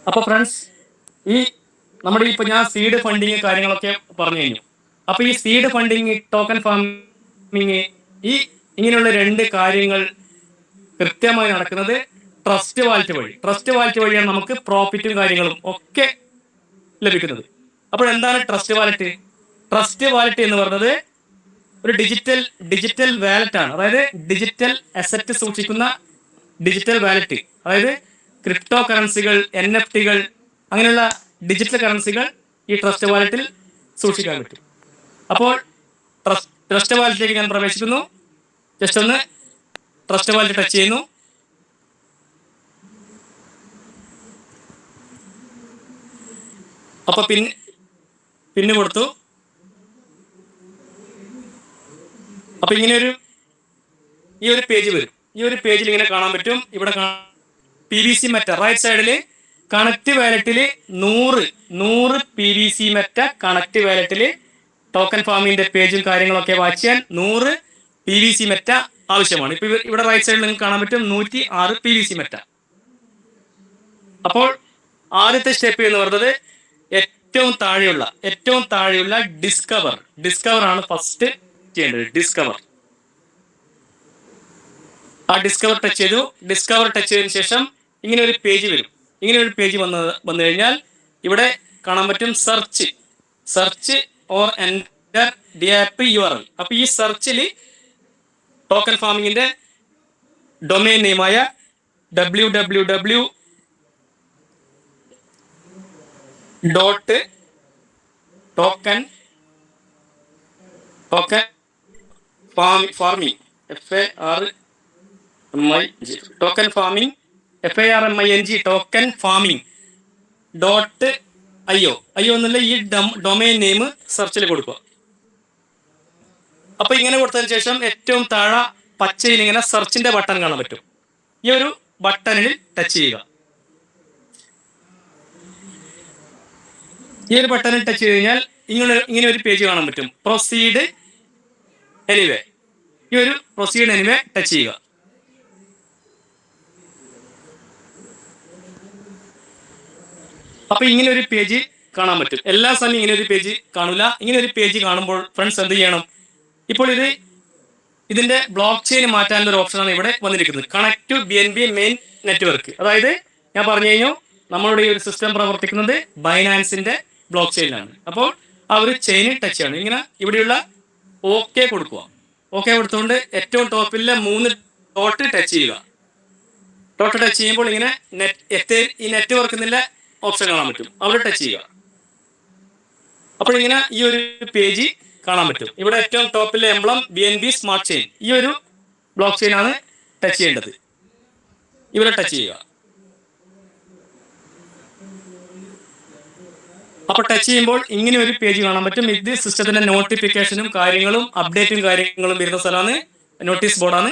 അപ്പൊ ഫ്രണ്ട്സ്, ഈ നമ്മുടെ ഇപ്പൊ ഞാൻ സീഡ് ഫണ്ടിങ് കാര്യങ്ങളൊക്കെ പറഞ്ഞു കഴിഞ്ഞു. അപ്പൊ ഈ സീഡ് ഫണ്ടിങ്, ടോക്കൺ ഫാമിങ്, ഈ ഇങ്ങനെയുള്ള രണ്ട് കാര്യങ്ങൾ കൃത്യമായി നടക്കുന്നത് ട്രസ്റ്റ് വാലറ്റ് വഴി. ട്രസ്റ്റ് വാലറ്റ് വഴിയാണ് നമുക്ക് പ്രോഫിറ്റും കാര്യങ്ങളും ഒക്കെ ലഭിക്കുന്നത്. അപ്പോൾ എന്താണ് ട്രസ്റ്റ് വാലറ്റ്? ട്രസ്റ്റ് വാലറ്റ് എന്ന് പറയുന്നത് ഒരു ഡിജിറ്റൽ വാലറ്റ് ആണ്. അതായത് ഡിജിറ്റൽ അസറ്റ് സൂക്ഷിക്കുന്ന ഡിജിറ്റൽ വാലറ്റ്. അതായത് ക്രിപ്റ്റോ കറൻസികൾ, NFT-കൾ, അങ്ങനെയുള്ള ഡിജിറ്റൽ കറൻസികൾ ഈ ട്രസ്റ്റ് വാലറ്റിൽ സൂക്ഷിക്കാൻ പറ്റും. അപ്പോൾ ട്രസ്റ്റ് വാലറ്റിലേക്ക് ഞാൻ പ്രവേശിക്കുന്നു. ജസ്റ്റ് ഒന്ന് ട്രസ്റ്റ് വാലറ്റ് ടച്ച് ചെയ്യുന്നു. അപ്പൊ പിന്ന് കൊടുത്തു. അപ്പൊ ഇങ്ങനെ ഈ ഒരു പേജ് വരും. ഈ ഒരു പേജിൽ ഇങ്ങനെ കാണാൻ പറ്റും. ഇവിടെ PVC മെറ്റ റൈറ്റ് സൈഡിൽ കണക്ട് വാലറ്റിൽ 100 PVC മെറ്റ കണക്ട് വാലറ്റിൽ ടോക്കൺ ഫാമിന്റെ പേജും കാര്യങ്ങളൊക്കെ വാച്ച് ചെയ്യാൻ 100 PVC മെറ്റ ആവശ്യമാണ്. ഇപ്പൊ ഇവിടെ റൈറ്റ് സൈഡിൽ നിങ്ങൾക്ക് കാണാൻ പറ്റും 106 PVC മെറ്റ. അപ്പോൾ ആദ്യത്തെ സ്റ്റെപ്പ് എന്ന് പറയുന്നത് ഏറ്റവും താഴെയുള്ള ഡിസ്കവർ ആണ് ഫസ്റ്റ് ചെയ്യേണ്ടത്. ആ ഡിസ്കവർ ടച്ച് ചെയ്തു. ഡിസ്കവർ ടച്ച് ചെയ്തതിനു ശേഷം ഇങ്ങനെ ഒരു പേജ് വരും. ഇങ്ങനെ ഒരു പേജ് വന്നു കഴിഞ്ഞാൽ ഇവിടെ കാണാൻ പറ്റും search or enter DApp URL. അപ്പൊ ഈ സെർച്ചിൽ ടോക്കൺ ഫാമിങ്ങിന്റെ ഡൊമൈൻ നെയിമായ www.token farming token farming .io എന്നുള്ള ഈ ഡൊമൈൻ നെയിം സെർച്ചിൽ കൊടുക്കുക. അപ്പൊ ഇങ്ങനെ കൊടുത്തതിന് ശേഷം ഏറ്റവും താഴെ പച്ചയിൽ ഇങ്ങനെ സെർച്ചിന്റെ ബട്ടൺ കാണാൻ പറ്റും. ഈ ഒരു ബട്ടണിൽ ടച്ച് ചെയ്യുക. ഈ ഒരു ബട്ടണിൽ ടച്ച് ചെയ്ത് കഴിഞ്ഞാൽ ഇങ്ങനെ ഒരു പേജ് കാണാൻ പറ്റും. Proceed anyway. ഈ ഒരു പ്രൊസീഡ് എനിവേ ടച്ച് ചെയ്യുക. അപ്പൊ ഇങ്ങനെ ഒരു പേജ് കാണാൻ പറ്റും. എല്ലാ സമയം ഇങ്ങനെ ഒരു പേജ് കാണില്ല. ഇങ്ങനെ ഒരു പേജ് കാണുമ്പോൾ ഫ്രണ്ട്സ് എന്ത് ചെയ്യണം? ഇപ്പോൾ ഇതിന്റെ ബ്ലോക്ക് ചെയിൻ മാറ്റാനുള്ള ഒരു ഓപ്ഷനാണ് ഇവിടെ വന്നിരിക്കുന്നത്. Connect to BNB main network. അതായത് ഞാൻ പറഞ്ഞു കഴിഞ്ഞു, നമ്മളുടെ ഈ ഒരു സിസ്റ്റം പ്രവർത്തിക്കുന്നത് ബൈനാൻസിന്റെ ബ്ലോക്ക് ചെയിനിലാണ്. അപ്പോൾ ആ ഒരു ചെയിൻ ടച്ച് ചെയ്യണം. ഇങ്ങനെ ഇവിടെയുള്ള ഓക്കെ കൊടുക്കുക. ഓക്കെ കൊടുത്തുകൊണ്ട് ഏറ്റവും ടോപ്പിലെ 3 ഡോട്ട് ടച്ച് ചെയ്യുക. ഡോട്ട് ടച്ച് ചെയ്യുമ്പോൾ ഇങ്ങനെ ഈ നെറ്റ്വർക്ക് എന്നുള്ള ഓപ്ഷൻ കാണാൻ പറ്റും. അവിടെ ടച്ച് ചെയ്യുക. അപ്പോൾ ഇങ്ങനെ ഈ ഒരു പേജ് കാണാൻ പറ്റും. ഇവിടെ ഏറ്റവും ടോപ്പിലെ എംബ്ലം BNB സ്മാർട്ട് ചെയിൻ. ഈ ഒരു ബ്ലോക്ക് ചെയിൻ ആണ് ടച്ച് ചെയ്യേണ്ടത്. ഇവിടെ ടച്ച് ചെയ്യുക. അപ്പൊ ടച്ച് ചെയ്യുമ്പോൾ ഇങ്ങനെ ഒരു പേജ് കാണാൻ പറ്റും. ഇത് സിസ്റ്റത്തിന്റെ നോട്ടിഫിക്കേഷനും കാര്യങ്ങളും അപ്ഡേറ്റും കാര്യങ്ങളും വരുന്ന സ്ഥലമാണ്, നോട്ടീസ് ബോർഡാണ്.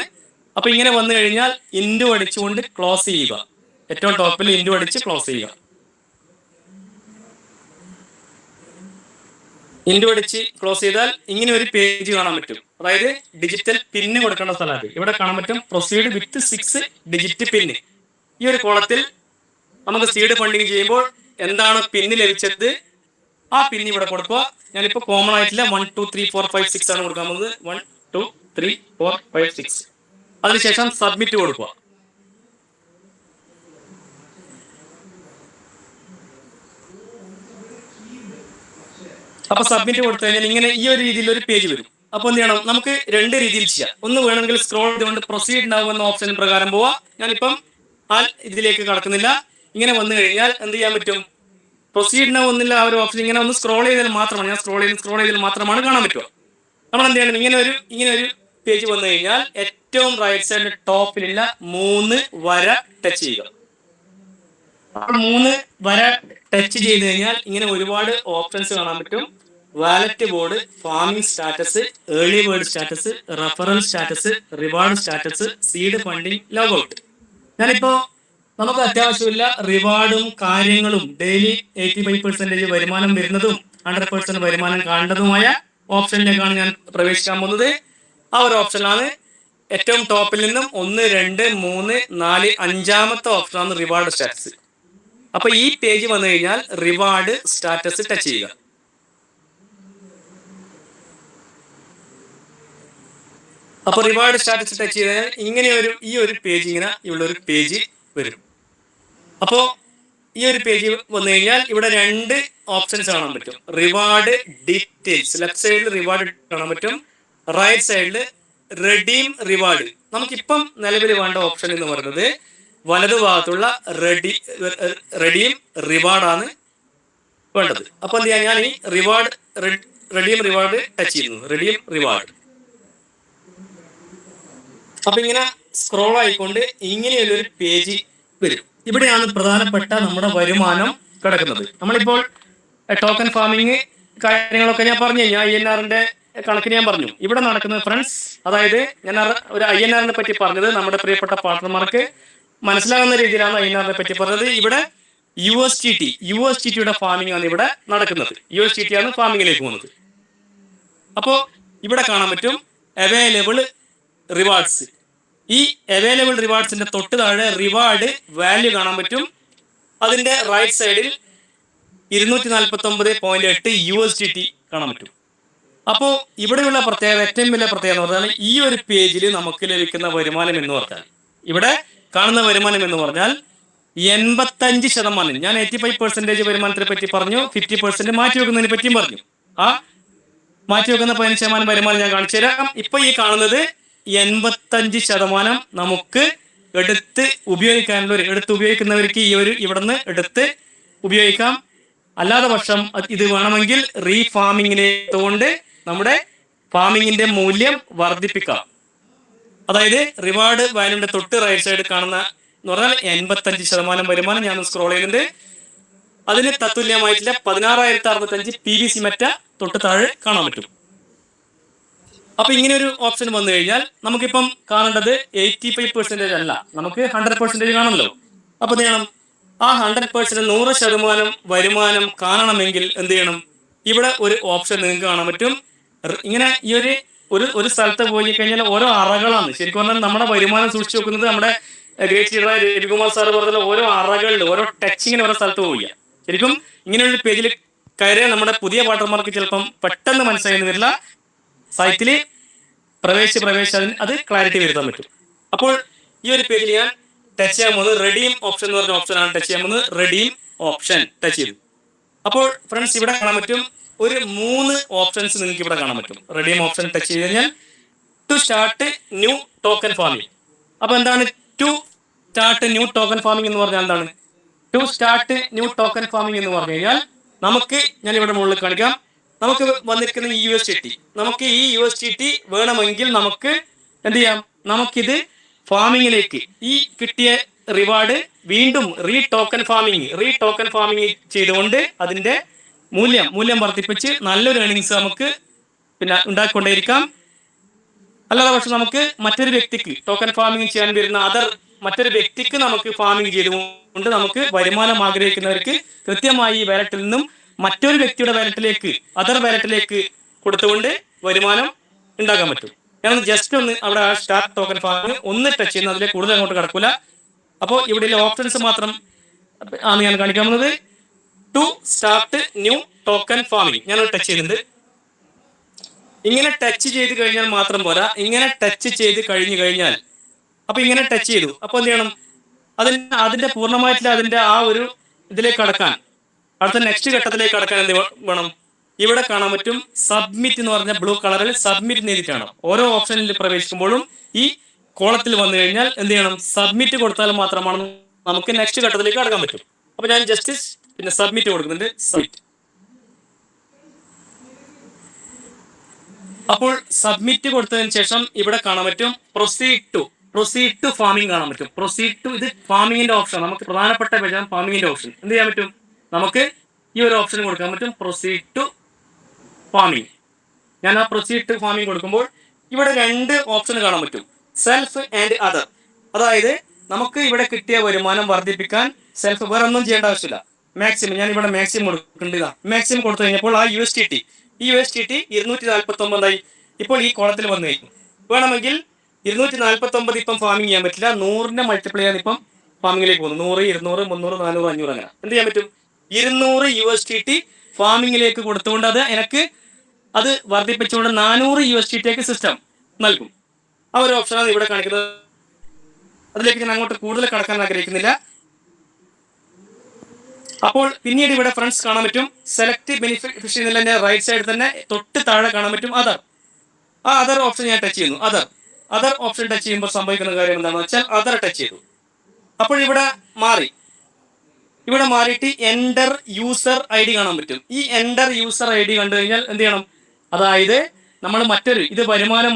അപ്പൊ ഇങ്ങനെ വന്നു കഴിഞ്ഞാൽ ഇൻഡു അടിച്ചുകൊണ്ട് ക്ലോസ് ചെയ്യുക. ഏറ്റവും ടോപ്പിൽ ഇൻഡു അടിച്ച് ക്ലോസ് ചെയ്യുക. ഇൻഡു അടിച്ച് ക്ലോസ് ചെയ്താൽ ഇങ്ങനെ ഒരു പേജ് കാണാൻ പറ്റും. അതായത് ഡിജിറ്റൽ പിന്ന് കൊടുക്കേണ്ട സ്ഥലമാണ്. ഇവിടെ കാണാൻ പറ്റും പ്രൊസീഡ് വിത്ത് 6 ഡിജിറ്റ് പിന്ന്. ഈ ഒരു കോളത്തിൽ നമുക്ക് സീഡ് ഫണ്ടിങ് ചെയ്യുമ്പോൾ എന്താണ് പിന്ന് ലഭിച്ചത്, ആ പിന്ന് ഇവിടെ കൊടുക്കുക. ഞാനിപ്പോ കോമൺ ആയിട്ടില്ല 1 2 3 4 5 6 ആണ് കൊടുക്കാൻ പോകുന്നത്. 1 2 3 4 5 6. അതിനുശേഷം സബ്മിറ്റ് കൊടുക്കുക. അപ്പൊ സബ്മിറ്റ് കൊടുത്തു കഴിഞ്ഞാൽ ഇങ്ങനെ ഈ ഒരു രീതിയിൽ ഒരു പേജ് വരും. അപ്പൊ എന്ത് ചെയ്യണം? നമുക്ക് 2 രീതിയിൽ ചെയ്യാം. ഒന്ന് വേണമെങ്കിൽ സ്ക്രോൾ ചെയ്തുകൊണ്ട് പ്രൊസീഡ് നൗ എന്ന ഓപ്ഷൻ പ്രകാരം പോവാ. ഞാനിപ്പം ഇതിലേക്ക് കടക്കുന്നില്ല. ഇങ്ങനെ വന്നു കഴിഞ്ഞാൽ എന്ത് ചെയ്യാൻ പറ്റും? പ്രൊസീഡ് നൗ ഒന്നില്ല ആ ഒരു ഓപ്ഷൻ ഇങ്ങനെ ഒന്ന് സ്ക്രോൾ ചെയ്താൽ മാത്രമാണ്, ഞാൻ സ്ക്രോൾ ചെയ്താൽ മാത്രമാണ് കാണാൻ പറ്റുക. നമ്മൾ എന്ത് ചെയ്യണം? ഇങ്ങനെ ഒരു പേജ് വന്നു കഴിഞ്ഞാൽ ഏറ്റവും റൈറ്റ് സൈഡിൽ ടോപ്പിലുള്ള 3 വര ടച്ച് ചെയ്യുക. അപ്പോൾ 3 വര ടച്ച് ചെയ്ത് കഴിഞ്ഞാൽ ഇങ്ങനെ ഒരുപാട് ഓപ്ഷൻസ് കാണാൻ പറ്റും. Wallet board, farming status, early bird status, referral status, reward status, seed funding, logout. ഞാനിപ്പോ നമുക്ക് അത്യാവശ്യമില്ല റിവാർഡും കാര്യങ്ങളും ഡെയിലി 85% വരുമാനം വരുന്നതും 100% വരുമാനം കാണേണ്ടതുമായ ഓപ്ഷനിലേക്കാണ് ഞാൻ പ്രവേശിക്കാൻ പോകുന്നത്. ആ ഒരു ഓപ്ഷനാണ് ഏറ്റവും ടോപ്പിൽ നിന്നും 1 2 3 4 5ാമത്തെ ഓപ്ഷനാണ് റിവാർഡ് സ്റ്റാറ്റസ്. അപ്പൊ ഈ പേജ് വന്നു കഴിഞ്ഞാൽ റിവാർഡ് സ്റ്റാറ്റസ് ടച്ച് ചെയ്യുക. അപ്പൊ റിവാർഡ് സ്റ്റാറ്റസ് ടച്ച് ചെയ്താൽ ഇങ്ങനെ ഈ ഒരു പേജ് ഇങ്ങനെ ഉള്ള ഒരു പേജ് വരും. അപ്പോ ഈ ഒരു പേജ് വന്നു കഴിഞ്ഞാൽ ഇവിടെ രണ്ട് ഓപ്ഷൻസ് കാണാൻ പറ്റും. റിവാർഡ് ഡീറ്റെയിൽസ്, ലെഫ്റ്റ് സൈഡിൽ റിവാർഡ് കാണാൻ പറ്റും, റൈറ്റ് സൈഡിൽ റെഡീം റിവാർഡ്. നമുക്കിപ്പം നിലവിൽ വേണ്ട ഓപ്ഷൻ എന്ന് പറയുന്നത് വലതു ഭാഗത്തുള്ള റെഡീം റിവാർഡാണ് വേണ്ടത്. അപ്പൊ എന്ത് ചെയ്യാൻ, ഞാൻ ഈ റെഡീം റിവാർഡ് ടച്ച് ചെയ്യുന്നു. Redeem reward. അപ്പൊ ഇങ്ങനെ സ്ക്രോൾ ആയിക്കൊണ്ട് ഇങ്ങനെയുള്ളൊരു പേജ് വരും. ഇവിടെയാണ് പ്രധാനപ്പെട്ട നമ്മുടെ വരുമാനം കിടക്കുന്നത്. നമ്മളിപ്പോൾ ടോക്കൺ ഫാമിങ് കാര്യങ്ങളൊക്കെ ഞാൻ പറഞ്ഞു കഴിഞ്ഞാൽ INR-ന്റെ കണക്കിന് ഞാൻ പറഞ്ഞു. ഇവിടെ നടക്കുന്നത് ഫ്രണ്ട്സ്, അതായത് ഞാൻ ഒരു INR-നെ പറ്റി പറഞ്ഞത് നമ്മുടെ പ്രിയപ്പെട്ട പാർട്ണർമാർക്ക് മനസ്സിലാകുന്ന രീതിയിലാണ് INR-നെ പറ്റി പറഞ്ഞത്. ഇവിടെ USDT-യുടെ ഫാമിംഗ് ആണ് ഇവിടെ നടക്കുന്നത്. USDT ആണ് ഫാമിങ്ങിലേക്ക് പോകുന്നത്. അപ്പോൾ ഇവിടെ കാണാൻ പറ്റും അവൈലബിൾ റിവാർഡ്സ്. ഈ അവൈലബിൾ റിവാർഡ്സിന്റെ തൊട്ട് താഴെ റിവാർഡ് വാല്യൂ കാണാൻ പറ്റും. അതിന്റെ റൈറ്റ് സൈഡിൽ 249.8 USDT കാണാൻ പറ്റും. അപ്പോൾ ഇവിടെയുള്ള പ്രത്യേകത, ഏറ്റവും വലിയ പ്രത്യേകത എന്ന് പറഞ്ഞാൽ ഈ ഒരു പേജിൽ നമുക്ക് ലഭിക്കുന്ന വരുമാനം എന്ന് പറഞ്ഞാൽ, ഇവിടെ കാണുന്ന വരുമാനം എന്ന് പറഞ്ഞാൽ 85%. ഞാൻ 85% വരുമാനത്തിനെ പറ്റി പറഞ്ഞു, 50% മാറ്റി വെക്കുന്നതിനെ പറ്റിയും പറഞ്ഞു. ആ മാറ്റി വെക്കുന്ന 15% വരുമാനം ഞാൻ കാണിച്ചു തരാം. ഇപ്പൊ ഈ കാണുന്നത് 85% നമുക്ക് എടുത്ത് ഉപയോഗിക്കുന്നവർക്ക് ഈ ഒരു ഇവിടുന്ന് എടുത്ത് ഉപയോഗിക്കാം. അല്ലാതെ പക്ഷം ഇത് വേണമെങ്കിൽ റീഫാമിങ്ങിനെക്കൊണ്ട് നമ്മുടെ ഫാമിങ്ങിന്റെ മൂല്യം വർദ്ധിപ്പിക്കാം. അതായത് റിവാർഡ് വാല്യൂന്റെ തൊട്ട് റൈറ്റ് സൈഡ് കാണുന്ന എന്ന് പറഞ്ഞാൽ 85% വരുമാനം ഞാൻ സ്ക്രോൾ ചെയ്യുന്നുണ്ട്. അതിന് തത്തുല്യമായിട്ടുള്ള 16,065 PVC മെറ്റ തൊട്ട് താഴെ കാണാൻ പറ്റും. അപ്പൊ ഇങ്ങനെ ഒരു ഓപ്ഷൻ വന്നു കഴിഞ്ഞാൽ നമുക്കിപ്പം കാണേണ്ടത് 85% അല്ല, നമുക്ക് 100% കാണണമല്ലോ. അപ്പൊ എന്ത് ചെയ്യണം, ആ 100% 100% വരുമാനം കാണണമെങ്കിൽ എന്ത് ചെയ്യണം, ഇവിടെ ഒരു ഓപ്ഷൻ നിങ്ങൾക്ക് കാണാൻ പറ്റും. ഇങ്ങനെ ഈ ഒരു സ്ഥലത്ത് പോയി കഴിഞ്ഞാൽ ഓരോ അറകളാണ്. ശരിക്കും പറഞ്ഞാൽ നമ്മുടെ വരുമാനം സൂക്ഷിച്ചു വെക്കുന്നത് നമ്മുടെ ഗ്രേറ്റ് ലീഡർ രവികുമാർ സാർ പറഞ്ഞ ഓരോ അറകളിൽ ഓരോ ടച്ചിങ്ങിന് ഓരോ സ്ഥലത്ത് പോവുക. ശരിക്കും ഇങ്ങനെയൊരു പേജിൽ കയറിയാൽ നമ്മുടെ പുതിയ പാർട്ണർമാർക്ക് ചിലപ്പം പെട്ടെന്ന് മനസ്സിലായെന്ന് വരില്ല. സൈറ്റില് പ്രവേശിച്ച് അത് ക്ലാരിറ്റി വരുത്താൻ പറ്റും. അപ്പോൾ ഈ ഒരു പേജിൽ ഞാൻ ടച്ച് ചെയ്യാൻ പോകുന്നത് റെഡീം ഓപ്ഷൻ എന്ന് പറഞ്ഞ ഓപ്ഷനാണ് ടച്ച് ചെയ്യാൻ പോകുന്നത്. റെഡീം ഓപ്ഷൻ ടച്ച് ചെയ്തു. അപ്പോൾ ഫ്രണ്ട്സ് ഇവിടെ കാണാൻ പറ്റും ഒരു 3 ഓപ്ഷൻസ് നിങ്ങൾക്ക് ഇവിടെ കാണാൻ പറ്റും. റെഡീം ഓപ്ഷൻ ടച്ച് ചെയ്ത് കഴിഞ്ഞാൽ to start new token farming. അപ്പൊ എന്താണ് to start new token farming എന്ന് പറഞ്ഞാൽ എന്താണ്? To start new token farming എന്ന് പറഞ്ഞു കഴിഞ്ഞാൽ നമുക്ക്, ഞാൻ ഇവിടെ മുകളിൽ കാണിക്കാം, നമുക്ക് വന്നിരിക്കുന്ന ഈ USDT, നമുക്ക് ഈ USDT വേണമെങ്കിൽ നമുക്ക് എന്ത് ചെയ്യാം, നമുക്കിത് ഫാമിങ്ങിലേക്ക് ഈ കിട്ടിയ റിവാർഡ് വീണ്ടും റീ ടോക്കൺ ഫാമിംഗ് ചെയ്തുകൊണ്ട് അതിന്റെ മൂല്യം വർദ്ധിപ്പിച്ച് നല്ലൊരു ഏർണിങ്സ് നമുക്ക് പിന്നെ ഉണ്ടാക്കിക്കൊണ്ടേയിരിക്കാം. അല്ലാതെ പക്ഷെ നമുക്ക് മറ്റൊരു വ്യക്തിക്ക് ടോക്കൺ ഫാമിംഗ് ചെയ്യാൻ വരുന്ന മറ്റൊരു വ്യക്തിക്ക് നമുക്ക് ഫാമിംഗ് ചെയ്തുകൊണ്ട് നമുക്ക് വരുമാനം ആഗ്രഹിക്കുന്നവർക്ക് കൃത്യമായി ഈ വാലറ്റിൽ നിന്നും മറ്റൊരു വ്യക്തിയുടെ വാലറ്റിലേക്ക് കൊടുത്തുകൊണ്ട് വരുമാനം ഉണ്ടാക്കാൻ പറ്റും. ഞാൻ ജസ്റ്റ് ഒന്ന് അവിടെ സ്റ്റാർട്ട് ടോക്കൺ ഫാമിംഗ് ഒന്ന് ടച്ച് ചെയ്യുന്ന, അതിലെ കൂടുതൽ അങ്ങോട്ട് കിടക്കൂല. അപ്പോൾ ഇവിടെ ഓപ്ഷൻസ് മാത്രം ആണ് ഞാൻ കാണിക്കാൻ പോകുന്നത്. To start new token farming ഞാൻ ടച്ച് ചെയ്യുന്നുണ്ട്. ഇങ്ങനെ ടച്ച് ചെയ്ത് കഴിഞ്ഞാൽ മാത്രം പോരാ, ഇങ്ങനെ ടച്ച് ചെയ്ത് കഴിഞ്ഞാൽ അപ്പൊ ഇങ്ങനെ ടച്ച് ചെയ്തു, അപ്പൊ എന്ത് ചെയ്യണം, അതിന്റെ പൂർണ്ണമായിട്ടുള്ള അതിന്റെ ആ ഒരു ഇതിലേക്ക് കടക്കാൻ, അടുത്ത നെക്സ്റ്റ് ഘട്ടത്തിലേക്ക് കടക്കാൻ എന്ത് വേണം, ഇവിടെ കാണാൻ പറ്റും സബ്മിറ്റ് എന്ന് പറഞ്ഞ ബ്ലൂ കളറിൽ സബ്മിറ്റ് ചെയ്തിട്ടാണ്. ഓരോ ഓപ്ഷനിൽ പ്രവേശിക്കുമ്പോഴും ഈ കോളത്തിൽ വന്നു കഴിഞ്ഞാൽ എന്ത് ചെയ്യണം, സബ്മിറ്റ് കൊടുത്താൽ മാത്രമാണ് നമുക്ക് നെക്സ്റ്റ് ഘട്ടത്തിലേക്ക് കടക്കാൻ പറ്റും. അപ്പൊ ഞാൻ ജസ്റ്റ് പിന്നെ സബ്മിറ്റ് കൊടുക്കുന്നുണ്ട്. സബ്മിറ്റ്. അപ്പോൾ സബ്മിറ്റ് കൊടുത്തതിന് ശേഷം ഇവിടെ കാണാൻ പറ്റും പ്രൊസീഡ് ടു ഫാമിംഗ് കാണാൻ പറ്റും. പ്രൊസീഡ് ടു, ഇത് ഫാമിങ്ങിന്റെ ഓപ്ഷൻ, നമുക്ക് പ്രധാനപ്പെട്ട പേജാണ് ഫാമിങ്ങിന്റെ ഓപ്ഷൻ. എന്ത് ചെയ്യാൻ പറ്റും, നമുക്ക് ഈ ഒരു ഓപ്ഷൻ കൊടുക്കാൻ പറ്റും, പ്രൊസീഡ് ടു ഫാമിംഗ്. ഞാൻ ആ പ്രൊസീഡ് ടു ഫാമിംഗ് കൊടുക്കുമ്പോൾ ഇവിടെ 2 ഓപ്ഷൻ കാണാൻ പറ്റും, സെൽഫ് ആൻഡ് അതർ. അതായത് നമുക്ക് ഇവിടെ കിട്ടിയ വരുമാനം വർദ്ധിപ്പിക്കാൻ സെൽഫ് വേറെ ഒന്നും ചെയ്യേണ്ട ആവശ്യമില്ല. മാക്സിമം ഞാൻ ഇവിടെ മാക്സിമം കൊടുക്കേണ്ടതാ. മാക്സിമം കൊടുത്തു കഴിഞ്ഞപ്പോൾ ആ USDT 249 ഇപ്പോൾ ഈ കോളത്തിൽ വന്നു കഴിഞ്ഞു. വേണമെങ്കിൽ 249 ഇപ്പം ഫാമിംഗ് ചെയ്യാൻ പറ്റില്ല, 100ന്റെ മൾട്ടിപ്ലൈ ചെയ്യാൻ ഇപ്പം ഫാമിങ്ങിലേക്ക് പോകുന്നു. 100, 200, 300, 400, 500 അങ്ങനെ എന്ത് ചെയ്യാൻ പറ്റും? 200 USDT ഫാമിങ്ങിലേക്ക് കൊടുത്തുകൊണ്ട് അത് വർദ്ധിപ്പിച്ചുകൊണ്ട് 400 USDT സിസ്റ്റം നൽകും. ആ ഒരു ഓപ്ഷനാണ് ഇവിടെ കാണിക്കുന്നത്. അതിലേക്ക് ഞാൻ അങ്ങോട്ട് കൂടുതൽ കടക്കാൻ ആഗ്രഹിക്കുന്നില്ല. അപ്പോൾ പിന്നീട് ഇവിടെ ഫ്രണ്ട്സ് കാണാൻ പറ്റും സെലക്ട് ബെനിഫിഷ്യറി എന്നുള്ളതിന്റെ റൈറ്റ് സൈഡിൽ തന്നെ തൊട്ട് താഴെ കാണാൻ പറ്റും അതർ. ആ അതർ ഓപ്ഷൻ ഞാൻ ടച്ച് ചെയ്യുന്നു. അതർ ഓപ്ഷൻ ടച്ച് ചെയ്യുമ്പോൾ സംഭവിക്കുന്ന കാര്യം എന്താണെന്ന് വെച്ചാൽ അതർ ടച്ച് ചെയ്തു. അപ്പോൾ ഇവിടെ മാറിയിട്ട് എൻ്റർ യൂസർ ID കാണാൻ പറ്റും. ഈ എൻ്റർ യൂസർ ID കണ്ടു കഴിഞ്ഞാൽ എന്ത് ചെയ്യണം? അതായത് നമ്മൾ ഇത് വരുമാനം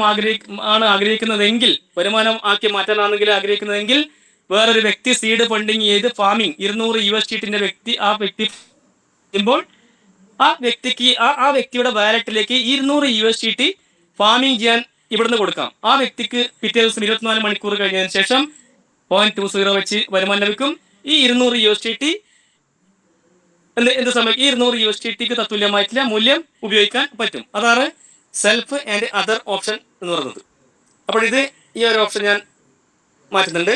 ആഗ്രഹിക്കുന്നതെങ്കിൽ, വരുമാനം ആക്കി മാറ്റാനാണെങ്കിൽ ആഗ്രഹിക്കുന്നതെങ്കിൽ, വേറൊരു വ്യക്തി സീഡ് ഫണ്ടിങ് ചെയ്ത് ഫാമിംഗ് 200 USDT ആ വ്യക്തി ചെയ്യുമ്പോൾ ആ വ്യക്തിക്ക് ആ വ്യക്തിയുടെ വാലറ്റിലേക്ക് 200 USDT ഫാമിംഗ് ചെയ്യാൻ ഇവിടുന്ന് കൊടുക്കാം. ആ വ്യക്തിക്ക് പിറ്റേ ദിവസം 24 മണിക്കൂർ കഴിഞ്ഞതിന് ശേഷം 0.20 വെച്ച് വരുമാനം ലഭിക്കും. ഈ 200 USDT എന്ത് സമയം 200 USDTക്ക് തത്തുല്യമായിട്ടുള്ള മൂല്യം ഉപയോഗിക്കാൻ പറ്റും. അതാണ് സെൽഫ് ആൻഡ് അതർ ഓപ്ഷൻ എന്ന് പറയുന്നത്. അപ്പോൾ ഈ ഒരു ഓപ്ഷൻ ഞാൻ മാറ്റുന്നുണ്ട്.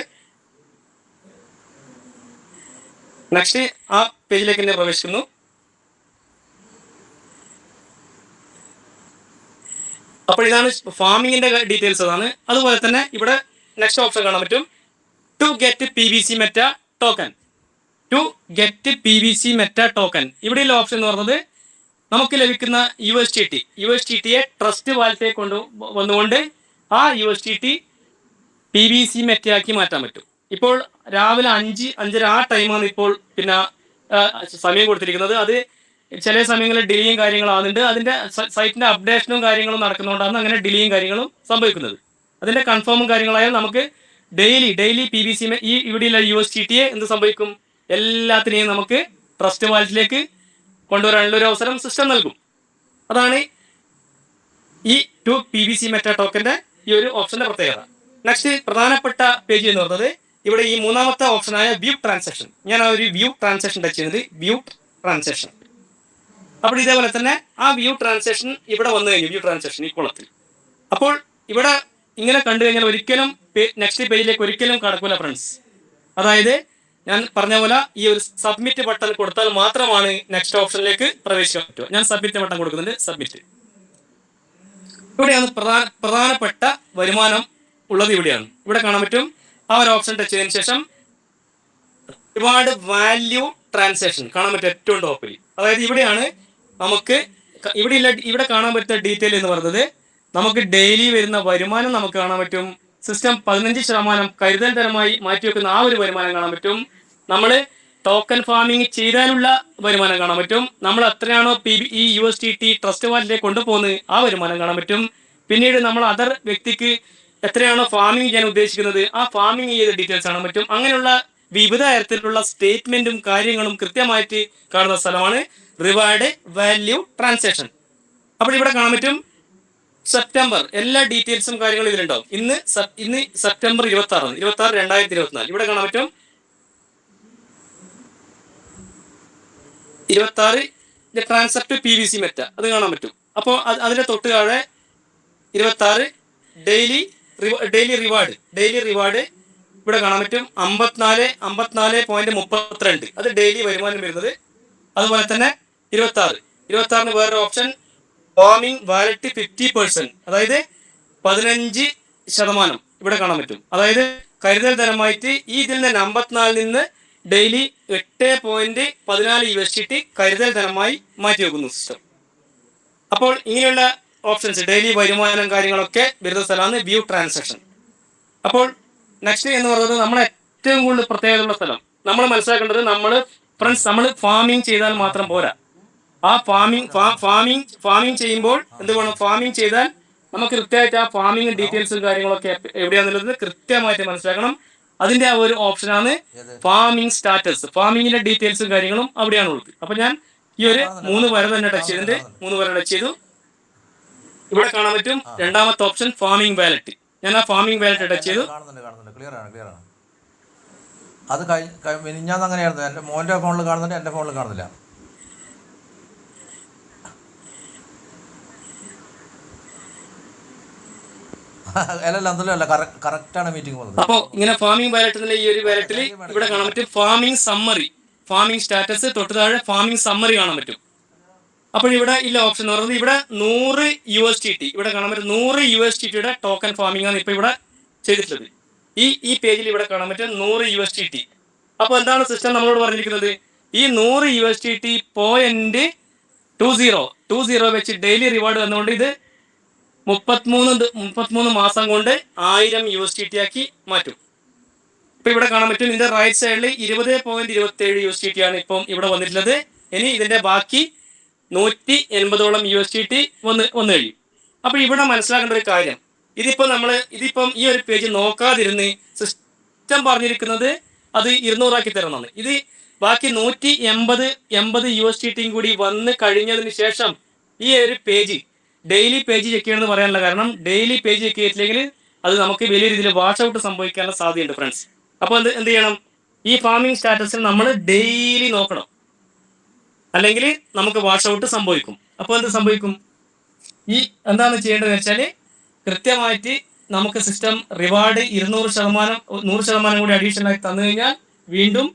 നെക്സ്റ്റ് ആ പേജിലേക്ക് തന്നെ പ്രവേശിക്കുന്നു. അപ്പോൾ ഇതാണ് ഫാമിങ്ങിന്റെ ഡീറ്റെയിൽസ്. അതാണ്. അതുപോലെ തന്നെ ഇവിടെ നെക്സ്റ്റ് ഓപ്ഷൻ കാണാൻ പറ്റും to get PVC meta token. ഇവിടെയുള്ള ഓപ്ഷൻ എന്ന് പറയുന്നത് നമുക്ക് ലഭിക്കുന്ന USDTയെ ട്രസ്റ്റ് വാലറ്റിലേക്ക് വന്നുകൊണ്ട് ആ USDT PVC മെറ്റയാക്കി മാറ്റാൻ പറ്റും. ഇപ്പോൾ രാവിലെ 5-5:30 ആ ടൈമാണ് ഇപ്പോൾ പിന്നെ സമയം കൊടുത്തിരിക്കുന്നത്. അത് ചില സമയങ്ങളിൽ ഡിലേയും കാര്യങ്ങളാകുന്നുണ്ട്. അതിന്റെ സൈറ്റിന്റെ അപ്ഡേഷനും കാര്യങ്ങളും നടക്കുന്നതുകൊണ്ടാണ് അങ്ങനെ ഡിലേയും കാര്യങ്ങളും സംഭവിക്കുന്നത്. അതിന്റെ കൺഫേമും കാര്യങ്ങളായാൽ നമുക്ക് ഡെയിലി PVC ഇവിടെയുള്ള USDTയെ എന്ത് സംഭവിക്കും? എല്ലാത്തിനെയും നമുക്ക് ട്രസ്റ്റ് വാലറ്റിലേക്ക് കൊണ്ടുവരാനുള്ള ഒരു അവസരം സിസ്റ്റം നൽകും. അതാണ് ഈ PVC മെറ്റ ടോക്കന്റെ ഈ ഒരു ഓപ്ഷന്റെ പ്രത്യേകത. നെക്സ്റ്റ് പ്രധാനപ്പെട്ട പേജ് എന്ന് പറയുന്നത് ഇവിടെ ഈ മൂന്നാമത്തെ ഓപ്ഷനായ വ്യൂ ട്രാൻസാക്ഷൻ. ഞാൻ ആ ഒരു വ്യൂ ട്രാൻസാക്ഷൻ ടച്ച് ചെയ്യുന്നത് വ്യൂ ട്രാൻസാക്ഷൻ. അപ്പോൾ ഇതേപോലെ തന്നെ ആ വ്യൂ ട്രാൻസാക്ഷൻ ഇവിടെ വന്നു കഴിഞ്ഞു. വ്യൂ ട്രാൻസാക്ഷൻ ഈ കോളത്തിൽ. അപ്പോൾ ഇവിടെ ഇങ്ങനെ കണ്ടു കഴിഞ്ഞാൽ ഒരിക്കലും നെക്സ്റ്റ് പേജിലേക്ക് ഒരിക്കലും കടക്കൂല ഫ്രണ്ട്സ്. അതായത് ഞാൻ പറഞ്ഞ പോലെ ഈ ഒരു സബ്മിറ്റ് ബട്ടൺ കൊടുത്താൽ മാത്രമാണ് നെക്സ്റ്റ് ഓപ്ഷനിലേക്ക് പ്രവേശിക്കാൻ പറ്റുക. ഞാൻ സബ്മിറ്റ് ബട്ടൺ കൊടുക്കുന്നുണ്ട്. സബ്മിറ്റ്. ഇവിടെയാണ് പ്രധാനപ്പെട്ട വരുമാനം ഉള്ളത്. ഇവിടെയാണ്. ഇവിടെ കാണാൻ പറ്റും. ആ ഒരു ഓപ്ഷൻ ടച്ച് ചെയ്തതിനു ശേഷം ഒരുപാട് വാല്യൂ ട്രാൻസാക്ഷൻ കാണാൻ പറ്റും ഏറ്റവും ടോപ്പിൽ. അതായത് ഇവിടെയാണ് നമുക്ക് ഇവിടെ കാണാൻ പറ്റുന്ന ഡീറ്റെയിൽ എന്ന് പറയുന്നത് നമുക്ക് ഡെയിലി വരുന്ന വരുമാനം നമുക്ക് കാണാൻ പറ്റും. സിസ്റ്റം 15% കരുതൽ തരമായി മാറ്റിവെക്കുന്ന ആ ഒരു വരുമാനം കാണാൻ പറ്റും. നമ്മൾ ടോക്കൺ ഫാമിംഗ് ചെയ്താലുള്ള വരുമാനം കാണാൻ പറ്റും. നമ്മൾ എത്രയാണോ ഈ USDT ട്രസ്റ്റ് വാലറ്റിലേക്ക് കൊണ്ടുപോകുന്നത് ആ വരുമാനം കാണാൻ പറ്റും. പിന്നീട് നമ്മൾ അതർ വ്യക്തിക്ക് എത്രയാണോ ഫാമിംഗ് ചെയ്യാൻ ഉദ്ദേശിക്കുന്നത് ആ ഫാമിംഗ് ചെയ്ത ഡീറ്റെയിൽസ് കാണാൻ പറ്റും. അങ്ങനെയുള്ള വിവിധ തരത്തിലുള്ള സ്റ്റേറ്റ്മെന്റും കാര്യങ്ങളും കൃത്യമായിട്ട് കാണുന്ന സ്ഥലമാണ് റിവാർഡ് വാല്യൂ ട്രാൻസാക്ഷൻ. അപ്പോൾ ഇവിടെ കാണാൻ പറ്റും സെപ്റ്റംബർ എല്ലാ ഡീറ്റെയിൽസും കാര്യങ്ങളും ഇതിലുണ്ടാവും. ഇന്ന് സെപ്റ്റംബർ 26, 2024. ഇവിടെ കാണാൻ പറ്റും 26 ട്രാൻസാക്ട് PVC മെറ്റ അത് കാണാൻ പറ്റും. അപ്പോൾ അതിന്റെ തൊട്ട് താഴെ 26 ഡെയിലി റിവാർഡ് ഇവിടെ കാണാൻ പറ്റും 54.32 അത് ഡെയിലി വരുമാനം വരുന്നത്. അതുപോലെ തന്നെ 26 വേറൊരു ഓപ്ഷൻ ഫാമിംഗ് വാലറ്റ് 50%, അതായത് 15% ഇവിടെ കാണാൻ പറ്റും. അതായത് കരുതൽ ധനമായിട്ട് ഈ ഇതിൽ നിന്ന് 54 നിന്ന് ഡെയിലി 8.14 USDT കരുതൽ ധനമായി മാറ്റി വെക്കുന്നു സിസ്റ്റം. അപ്പോൾ ഇങ്ങനെയുള്ള ഓപ്ഷൻസ് ഡെയിലി വരുമാനം കാര്യങ്ങളൊക്കെ വരുന്ന സ്ഥലമാണ് വ്യൂ ട്രാൻസാക്ഷൻ. അപ്പോൾ നെക്സ്റ്റ് എന്ന് പറയുന്നത് നമ്മുടെ ഏറ്റവും കൂടുതൽ പ്രത്യേകതയുള്ള സ്ഥലം നമ്മൾ മനസ്സിലാക്കേണ്ടത് നമ്മൾ ഫാമിംഗ് ചെയ്താൽ മാത്രം പോരാ. ആ ഫാമിംഗ് ചെയ്യുമ്പോൾ എന്ത് വേണം? ഫാമിംഗ് ചെയ്താൽ നമുക്ക് കൃത്യമായിട്ട് ആ ഫാമിംഗ് ഡീറ്റെയിൽസും കാര്യങ്ങളൊക്കെ എവിടെയാണെന്നുള്ളത് കൃത്യമായിട്ട് മനസ്സിലാക്കണം. അതിന്റെ ആ ഒരു ഓപ്ഷനാണ് ഫാമിംഗ് സ്റ്റാറ്റസ്. ഫാമിങ്ങിന്റെ ഡീറ്റെയിൽസും കാര്യങ്ങളും അവിടെയാണ് ഉള്ളത്. അപ്പൊ ഞാൻ ഈ ഒരു 3 വര തന്നെ ടച്ച് ചെയ്തിട്ടുണ്ട്. 3 വര ടച്ച് ചെയ്തു. ഇവിടെ കാണാൻ പറ്റും രണ്ടാമത്തെ ഓപ്ഷൻ ഫാമിംഗ് വാലറ്റ്. ഞാൻ ആ ഫാമിംഗ് വാലറ്റ് ടച്ച് ചെയ്തു. ക്ലിയർ ആണ്. അത് മിനിഞ്ഞാന്ന് അങ്ങനെയായിരുന്നു. എൻ്റെ മോൻ്റെ ഫോണിൽ കാണുന്നുണ്ട്, എൻ്റെ ഫോണിൽ കാണുന്നില്ല. അല്ലല്ല എന്തെങ്കിലും അല്ല, കറക്റ്റാണ് മീറ്റിംഗ് പോകുന്നത്. അപ്പോ ഇങ്ങനെ ഫാമിംഗ് വാലറ്റിന്റെ ഈ ഒരു വാലറ്റിൽ ഇവിടെ കാണാൻ പറ്റും ഫാമിംഗ് സമ്മറി, ഫാമിംഗ് സ്റ്റാറ്റസ്, തൊട്ട് താഴെ ഫാമിംഗ് സമ്മറി കാണാൻ പറ്റും. അപ്പോൾ ഇവിടെ ഇല്ല ഓപ്ഷൻ എന്ന് പറയുന്നത് ഇവിടെ 100 USDT ഇവിടെ കാണാൻ പറ്റും. 100 USDTയുടെ ടോക്കൺ ഫാമിംഗ് ആണ് ഇപ്പൊ ഇവിടെ ചെയ്തിട്ടുള്ളത്. ഈ പേജിൽ ഇവിടെ കാണാൻ പറ്റും 100 USDT. അപ്പോൾ എന്താണ് സിസ്റ്റം നമ്മളോട് പറഞ്ഞിരിക്കുന്നത്? ഈ 100 USDT 0.20 വെച്ച് ഡെയിലി റിവാർഡ് വന്നുകൊണ്ട് ഇത് 33 മാസം കൊണ്ട് 1000 USDT ആക്കി മാറ്റും. ഇപ്പൊ ഇവിടെ കാണാൻ പറ്റും ഇതിന്റെ റൈറ്റ് സൈഡിൽ 20.27 USDT ആണ് ഇപ്പം ഇവിടെ വന്നിട്ടുള്ളത്. ഇനി ഇതിന്റെ ബാക്കി 180ഓളം USDT വന്നു കഴിയും. അപ്പൊ ഇവിടെ മനസ്സിലാക്കേണ്ട ഒരു കാര്യം, ഇതിപ്പം ഈ ഒരു പേജ് നോക്കാതിരുന്ന് സിസ്റ്റം പറഞ്ഞിരിക്കുന്നത് അത് 200 ആക്കി തരുന്നതാണ്. ഇത് ബാക്കി 180 USDT കൂടി വന്ന് കഴിഞ്ഞതിന് ശേഷം ഈ ഒരു പേജ് ഡെയിലി പേജ് ചെക്ക് ചെയ്യണമെന്ന് പറയാനുള്ള കാരണം, ഡെയിലി പേജ് ചെക്ക് ചെയ്തില്ലെങ്കിൽ അത് നമുക്ക് വലിയ രീതിയിൽ വാഷ് ഔട്ട് സംഭവിക്കാനുള്ള സാധ്യതയുണ്ട് ഫ്രണ്ട്സ്. അപ്പോൾ എന്ത് ചെയ്യണം? ഈ ഫാമിംഗ് സ്റ്റാറ്റസിൽ നമ്മൾ ഡെയിലി നോക്കണം, അല്ലെങ്കിൽ നമുക്ക് വാഷ് ഔട്ട് സംഭവിക്കും. അപ്പോൾ എന്ത് സംഭവിക്കും? എന്താണ് ചെയ്യേണ്ടതെന്ന് വെച്ചാൽ കൃത്യമായിട്ട് നമുക്ക് സിസ്റ്റം റിവാർഡ് 100% കൂടി അഡീഷണൽ ആയി തന്നു കഴിഞ്ഞാൽ വീണ്ടും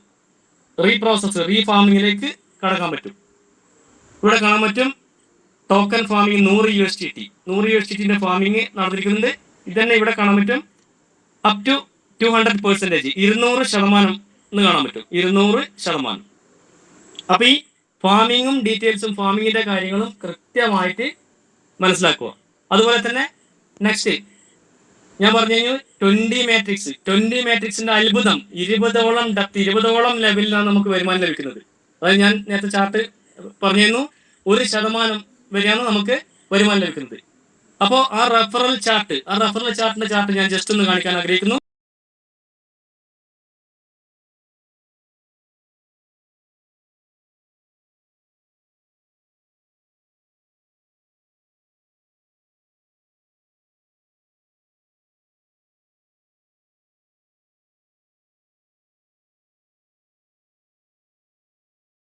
റീഫാമിങ്ങിലേക്ക് കടക്കാൻ പറ്റും. ഇവിടെ കാണാൻ പറ്റും ടോക്കൺ ഫാമിംഗ് 100 USDT ഫാമിംഗ് നടന്നിരിക്കുന്നുണ്ട്. ഇതന്നെ ഇവിടെ കാണാൻ പറ്റും അപ് ടു 200%, 200% എന്ന് കാണാൻ പറ്റും, 200%. അപ്പൊ ഈ ഫാമിങ്ങും ഡീറ്റെയിൽസും ഫാമിങ്ങിന്റെ കാര്യങ്ങളും കൃത്യമായിട്ട് മനസ്സിലാക്കുക. അതുപോലെ തന്നെ നെക്സ്റ്റ് ഞാൻ പറഞ്ഞു കഴിഞ്ഞു 20 മാട്രിക്സിന്റെ അത്ഭുതം, 20ഓളം ഡെപ്ത്, 20ഓളം ലെവലിലാണ് നമുക്ക് വരുമാനം ലഭിക്കുന്നത്. അതായത് ഞാൻ നേരത്തെ ചാർട്ട് പറഞ്ഞിരുന്നു 1% വരെയാണ് നമുക്ക് വരുമാനം ലഭിക്കുന്നത്. അപ്പോൾ ആ റെഫറൽ ചാർട്ടിന്റെ ചാർട്ട് ഞാൻ ജസ്റ്റ് ഒന്ന് കാണിക്കാൻ ആഗ്രഹിക്കുന്നു.